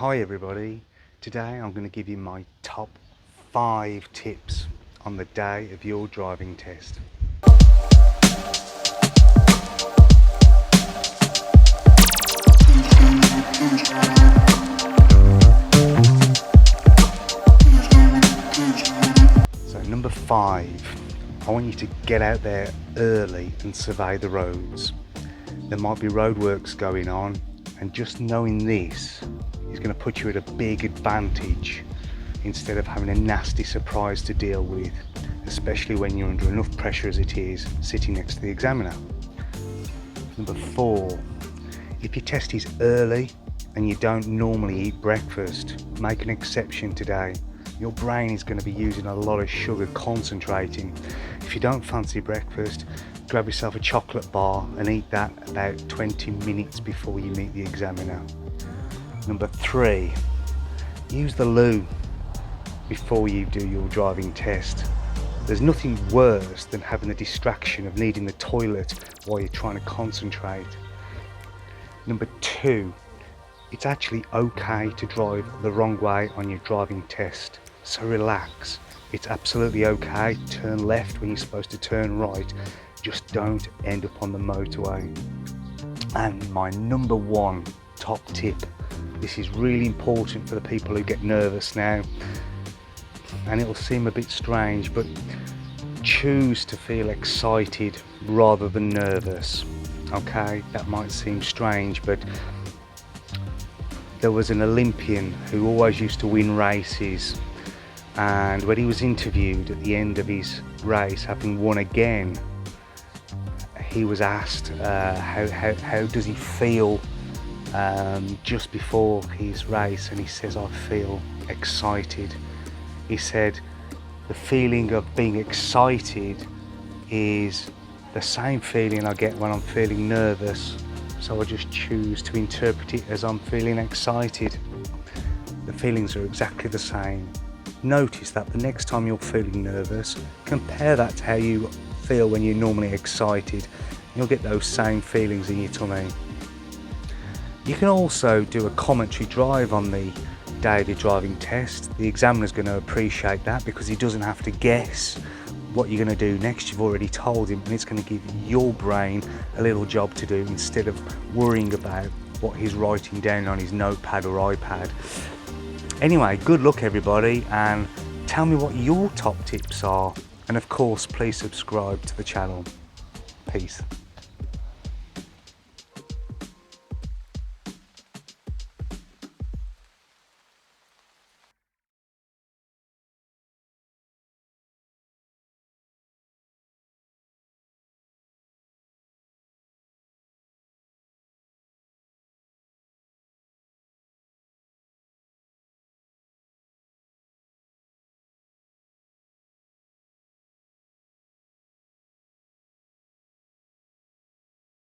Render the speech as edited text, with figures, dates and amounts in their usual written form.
Hi everybody, today I'm going to give you my top 5 tips on the day of your driving test. So number 5, I want you to get out there early and survey the roads. There might be roadworks going on, and just knowing this is going to put you at a big advantage instead of having a nasty surprise to deal with, especially when you're under enough pressure as it is sitting next to the examiner. Number 4, if your test is early and you don't normally eat breakfast, make an exception today. Your brain is going to be using a lot of sugar concentrating. If you don't fancy breakfast, grab yourself a chocolate bar and eat that about 20 minutes before you meet the examiner. Number 3, use the loo before you do your driving test. There's nothing worse than having the distraction of needing the toilet while you're trying to concentrate. Number 2, it's actually okay to drive the wrong way on your driving test, so relax. It's absolutely okay to turn left when you're supposed to turn right. Just don't end up on the motorway. And my number 1 top tip, this is really important for the people who get nervous now, and it'll seem a bit strange, but choose to feel excited rather than nervous. Okay, that might seem strange, but there was an Olympian who always used to win races, and when he was interviewed at the end of his race, having won again, he was asked how does he feel just before his race, and he says, I feel excited. He said the feeling of being excited is the same feeling I get when I'm feeling nervous, so I just choose to interpret it as I'm feeling excited. The feelings are exactly the same. Notice that the next time you're feeling nervous, compare that to how you feel when you're normally excited. You'll get those same feelings in your tummy. You can also do a commentary drive on the day of your driving test. The examiner's going to appreciate that because he doesn't have to guess what you're going to do next. You've already told him, and it's going to give your brain a little job to do instead of worrying about what he's writing down on his notepad or iPad. Anyway, good luck everybody, and tell me what your top tips are, and of course please subscribe to the channel. Peace.